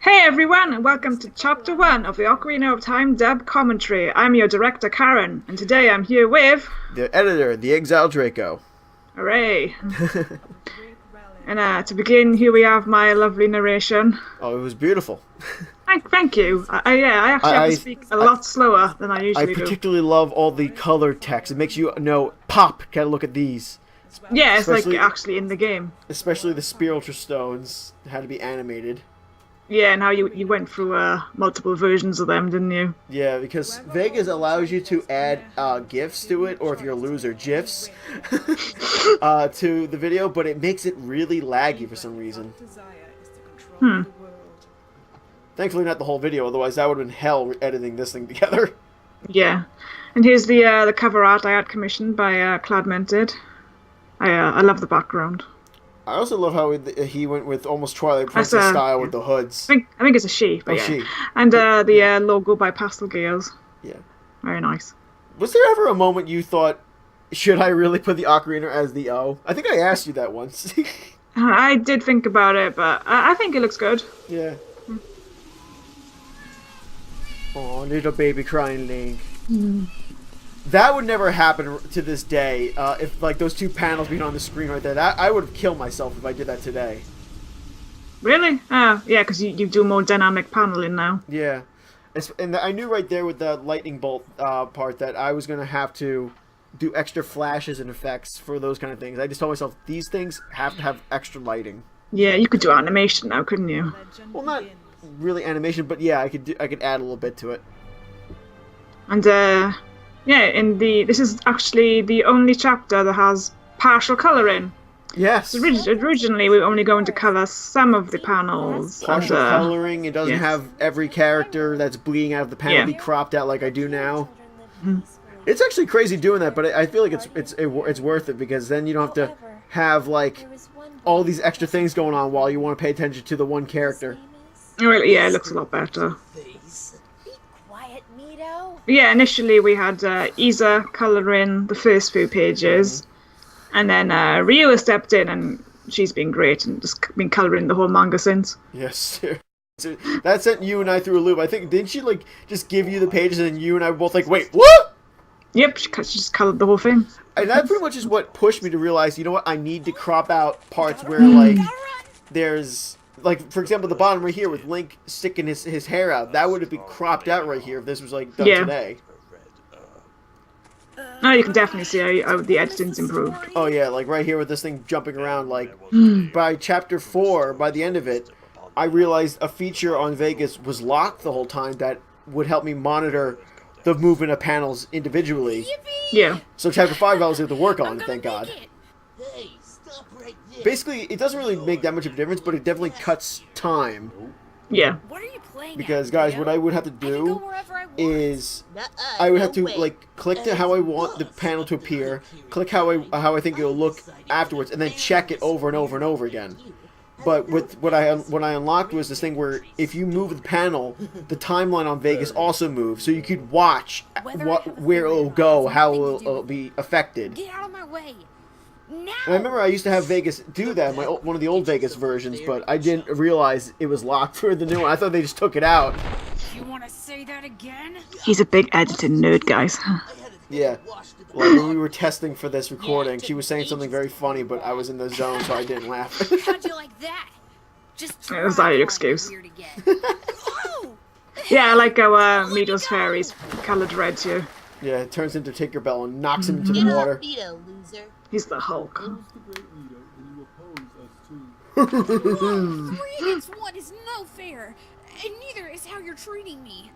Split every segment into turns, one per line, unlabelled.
Hey everyone, and welcome to Chapter 1 of the Ocarina of Time dub commentary. I'm your director, Karen, and today I'm here with...
The editor, the Exile Draco.
Hooray! And to begin, here we have my lovely narration.
Oh, it was beautiful.
Thank you. I actually have to speak a lot slower than I usually do.
I particularly love all the color text. It makes you know, pop, gotta look at these.
Yeah, it's like actually in the game.
Especially the spiritual stones had to be animated.
Yeah, and how you went through multiple versions of them, didn't you?
Yeah, because Vegas allows you to add GIFs to it, or if you're a loser, GIFs, to the video, but it makes it really laggy for some reason. Thankfully not the whole video, otherwise that would have been hell editing this thing together.
Yeah. And here's the cover art I had commissioned by Clad Minted. I love the background.
I also love how he went with almost Twilight Princess style with the hoods.
I think it's a she, but yeah.
She.
And the logo by Pastel Gears.
Yeah.
Very nice.
Was there ever a moment you thought, should I really put the Ocarina as the O? I think I asked you that once.
I did think about it, but I think it looks good.
Yeah. Oh, little baby crying Link. That would never happen to this day. If like those two panels being on the screen right there, I would have killed myself if I did that today.
Really? Oh, yeah, because you do more dynamic paneling now.
Yeah, and I knew right there with the lightning bolt part that I was gonna have to do extra flashes and effects for those kind of things. I just told myself these things have to have extra lighting.
Yeah, you could do animation now, couldn't you?
Well, not really animation, but yeah, I could add a little bit to it.
And yeah, this is actually the only chapter that has partial colouring.
Yes.
Originally, we were only going to colour some of the panels.
Partial colouring. It doesn't have every character that's bleeding out of the panel be cropped out like I do now. It's actually crazy doing that, but I feel like it's worth it because then you don't have to have like all these extra things going on while you want to pay attention to the one character.
Really, yeah, it looks a lot better. Yeah, initially we had Isa colouring the first few pages, and then Ryo stepped in, and she's been great and just been colouring the whole manga since.
Yes, that sent you and I through a loop. I think, didn't she like just give you the pages, and then you and I were both like, wait, what?
Yep, she just coloured the whole thing.
And that pretty much is what pushed me to realize, you know what, I need to crop out parts where like there's... Like, for example, the bottom right here with Link sticking his hair out, that would have been cropped out right here if this was, like, done today.
No, you can definitely see how the editing's improved.
Oh, yeah, like right here with this thing jumping around, like, by Chapter 4, by the end of it, I realized a feature on Vegas was locked the whole time that would help me monitor the movement of panels individually.
Yeah.
So Chapter 5 I was able to work on, thank God. Basically, it doesn't really make that much of a difference, but it definitely cuts time.
Yeah.
What are you playing
because, guys, what I would have to do is I would have to, like, click to how I want the panel to appear, click how I think it'll look afterwards, and then check it over and over and over again. But with what I unlocked was this thing where if you move the panel, the timeline on Vegas also moves, so you could watch where it'll go, how it'll be affected.
Get out of my way.
And I remember I used to have Vegas do that, one of the old Vegas versions, but I didn't realize it was locked for the new one. I thought they just took it out.
You want to say that again?
He's a big editing nerd, guys.
Yeah. Like when we were testing for this recording, she was saying something very funny, but I was in the zone, so I didn't laugh.
How'd you like that? Just
it was that your excuse. Yeah, I like how Mido's fairies coloured red too.
Yeah, it turns into Tinkerbell and knocks him into the water.
He's the Hulk.
3 against 1 is no fair, and neither is how you're treating me.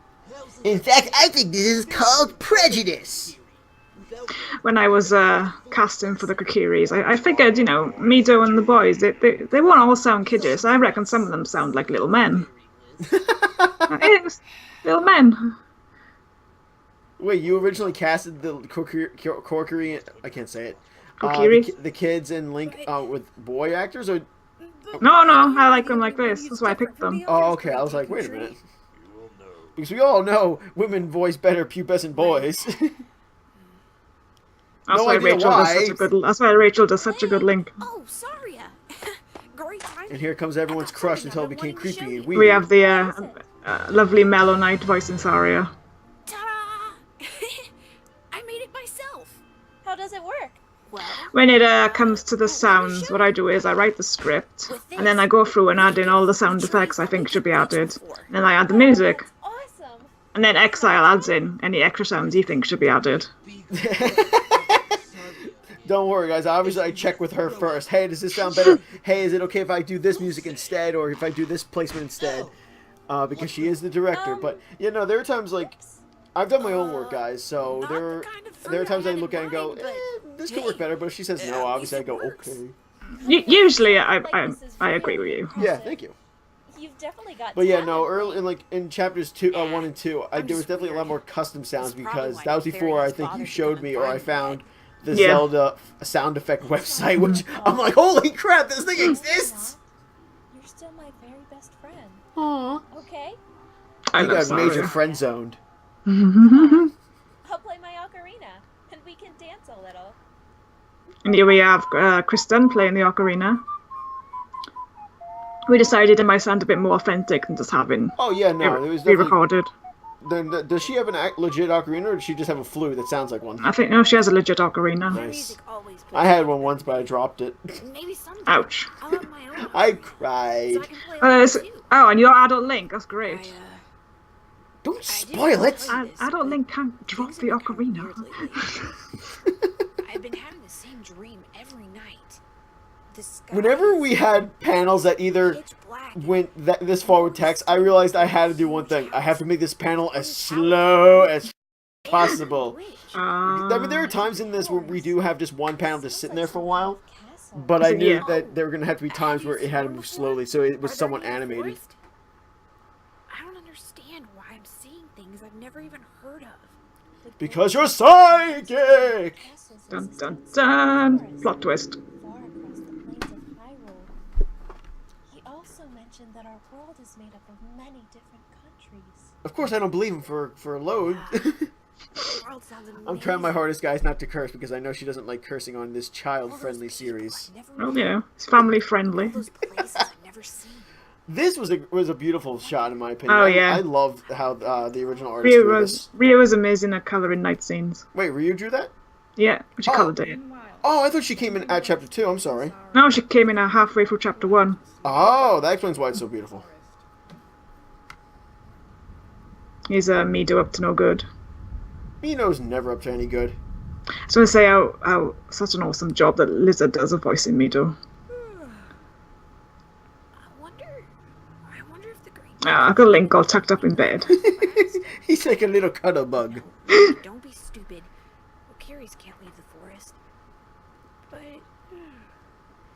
In fact, I think this is called prejudice.
When I was casting for the Kokiris, I figured, you know, Mido and the boys, they won't all sound kiddish. I reckon some of them sound like little men. Little men.
Wait, you originally casted the Kokiri... I can't say it.
Kokiri?
The kids and Link with boy actors? Or...
No, I like them like this. That's why I picked them.
Oh, okay. I was like, wait a minute. Because we all know women voice better pubescent boys.
That's why Rachael does such a good Link.
Oh, Saria. Great timing.
And here comes everyone's crush until it became creepy and weird.
We have the lovely Mellow Knight voicing Saria.
Ta-da! I made it myself.
How does it work?
Well,
When it comes to the sounds, what I do is I write the script, and then I go through and add in all the sound effects I think should be added. And then I add the music.
Awesome.
And then Exile adds in any extra sounds he thinks should be added.
Don't worry, guys. Obviously, I check with her first. Hey, does this sound better? Hey, is it okay if I do this music instead, or if I do this placement instead? Because she is the director. But, you know, there are times, like, I've done my own work, guys, so there are times I look at it and go, this could work better, but if she says no, obviously I go, okay.
Usually, I agree with you.
Yeah, thank you.
You've definitely got.
But yeah, no, early in chapters 1 and 2, there was definitely a lot more custom sounds because that was before I think you showed me or I found the Zelda sound effect website, which I'm like, holy crap, this thing exists!
You're still my very best friend.
Aww.
Okay.
I got major friend zoned.
I'll play my ocarina, and we can dance a little.
And here we have Kristen playing the ocarina. We decided it might sound a bit more authentic than just having
Oh yeah, no, it was
be
definitely...
recorded.
Then does she have an legit ocarina, or does she just have a flute that sounds like one?
I think no, she has a legit ocarina.
Nice. I had one once, but I dropped it.
maybe someday
Ouch.
I'll have my own.
I cried.
So I can play along with you.
Oh, and your adult Link, that's great.
Don't spoil it!
Adult Link can't drop the ocarina.
I've been having the same dream every night. The sky
Whenever we had panels that either
pitch black.
went this far with text, I realized I had to do one thing. I have to make this panel as slow as possible. I mean, there are times in this where we do have just one panel just sitting there for a while, but I knew that there were going to have to be times where it had to move slowly, so it was somewhat animated.
I don't understand why I'm seeing things I've never even heard of.
Because you're psychic!
Dun dun dun! Plot twist.
Far across the plains of Hyrule. He also mentioned that our world is made up of many different countries.
Of course, I don't believe him for a load.
The world sounds amazing.
I'm trying my hardest, guys, not to curse because I know she doesn't like cursing on this child-friendly series.
Oh, yeah, it's family friendly.
All those places I've never seen.
This was a beautiful shot, in my opinion.
Oh, yeah.
I loved how the original artist drew this.
Ryu was amazing at colouring night scenes.
Wait, Ryu drew that?
Yeah, she coloured it.
Oh, I thought she came in at chapter 2. I'm sorry.
No, she came in halfway through chapter 1.
Oh, that explains why it's so beautiful.
He's Mido up to no good.
Mino's never up to any good.
I just want to say how such an awesome job that Lizard does of voicing Mido.
I wonder if the green.
I got Link all tucked up in bed.
He's like a little cuddle bug.
Don't be stupid. Okiris can't leave the forest. But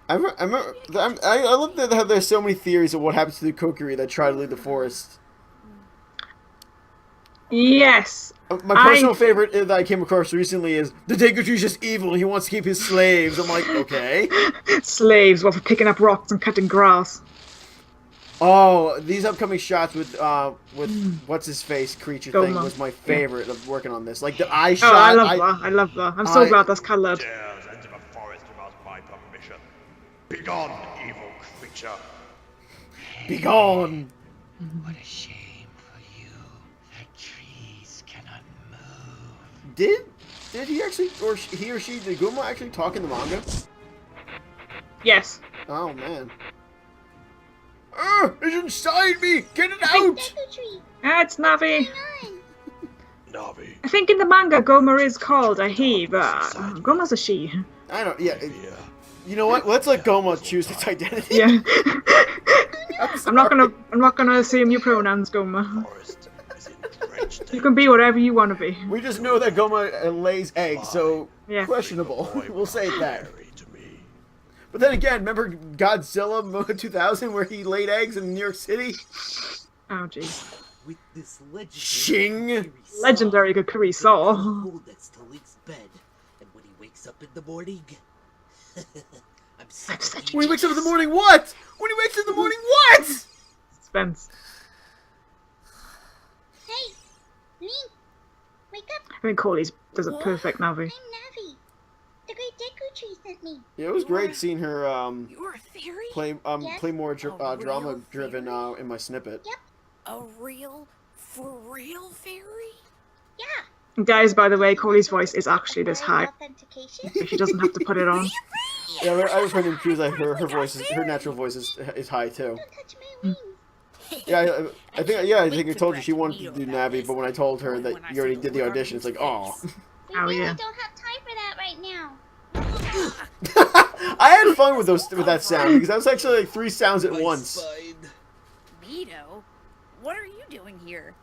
I love that how there's so many theories of what happens to the Kokiri that try to leave the forest.
Yes.
My personal favorite that I came across recently is the Deku's just evil. He wants to keep his slaves. I'm like, okay.
Slaves, well, for picking up rocks and cutting grass.
Oh, these upcoming shots with what's his face creature thing was my favorite of working on this. Like the eye shot.
Oh, I love that. I'm so glad that's coloured.
Dares enter the forest without my permission. Begone, evil creature.
Begone.
What a shame for you that trees cannot move.
Did he actually, or he or she, did Guma actually talk in the manga?
Yes.
Oh man. It's inside me! Get it out!
It's Navi.
Navi.
I think in the manga Goma is called a he, but Goma's a she.
I don't. Yeah. You know what? Let's let Goma choose its identity.
Yeah. I'm not gonna assume your pronouns, Goma.
Forest is entrenched.
You can be whatever you want to be.
We just know that Goma lays eggs, so
Yeah.
questionable. We'll say that.
Married to me.
But then again, remember Godzilla 2000 where he laid eggs in New York City?
Oh jeez.
With this
Shing.
Legendary Kokiri saw.
Hold that's to Link's bed, and when he wakes up in the morning, I'm such
When he wakes up in the morning, what? When he wakes up in the morning, what?
Suspense.
Hey, Link, wake up!
I think Corley's does a perfect Navi.
I'm Navi, the great Deku tree sent me.
Yeah, it was great seeing her
You're a fairy?
play
Yes.
play more
A
drama
real
driven
fairy?
in my snippet.
Yep.
A real, for real fairy?
Yeah.
Guys, by the way, Corey's voice is actually this
Acquiring
high.
authentication.
So she doesn't have to put it on.
Yeah, I was heard in cues like her voice her natural voice is high too.
Don't touch my wings.
Yeah, I think I told you she wanted to do Navi, but when I told her that you already did the audition, it's like, oh.
We
Oh,
really
yeah.
don't have time for that right now.
I had fun with that sound because that was actually like 3 sounds at once.
Mito? What are you doing here?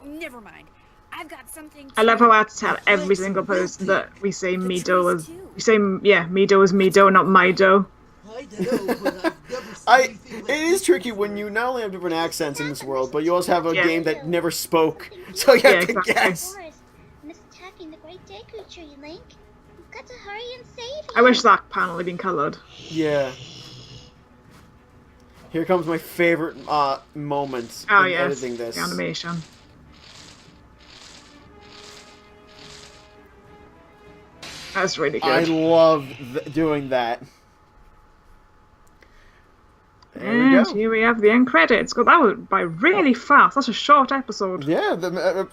Never mind. I've got something.
I love how I have to tell every single person that we say Mido as Mido is Mido, not Mido.
I don't know, but I've never seen anything like
It is
this
tricky when you not only have different accents in this world, but you also have a game that never spoke, so you have to
exactly.
guess.
Forest, and it's attacking the great Deku tree, Link. You've got to hurry and save him.
I wish that panel had been coloured.
Yeah. Here comes my favorite moment
Oh
in
yes,
editing this.
the animation. That's really good.
I love doing that. There we
And
go.
here we have the end credits. God, that went by really fast. That's a short episode.
Yeah,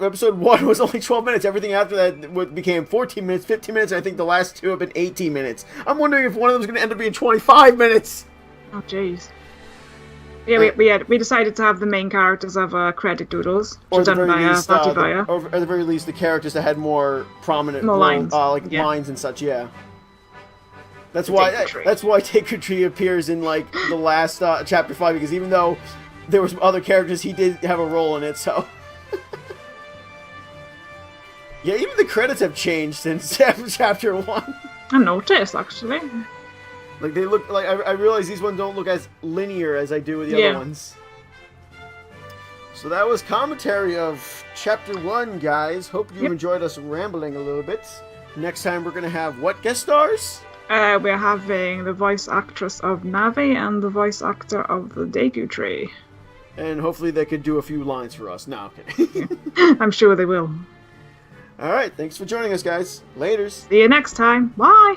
episode 1 was only 12 minutes. Everything after that became 14 minutes, 15 minutes, and I think the last 2 have been 18 minutes. I'm wondering if one of them is going to end up being 25 minutes.
Oh jeez. Yeah, we decided to have the main characters of credit doodles,
Or at the
done
very
by
least,
Batibaya.
or at the very least, the characters that had more prominent
More lines. Yeah.
lines and such. Yeah. That's why Deku Tree appears in like the last chapter 5, because even though there was other characters, he did have a role in it. So yeah, even the credits have changed since chapter 1.
I noticed actually.
Like they look like I realize these ones don't look as linear as I do with the
Yeah.
other ones. So that was commentary of chapter 1, guys. Hope you enjoyed us rambling a little bit. Next time we're gonna have what guest stars?
We're having the voice actress of Navi and the voice actor of the Deku Tree.
And hopefully they could do a few lines for us. No, okay.
I'm sure they will.
All right, thanks for joining us, guys. Laters.
See you next time. Bye!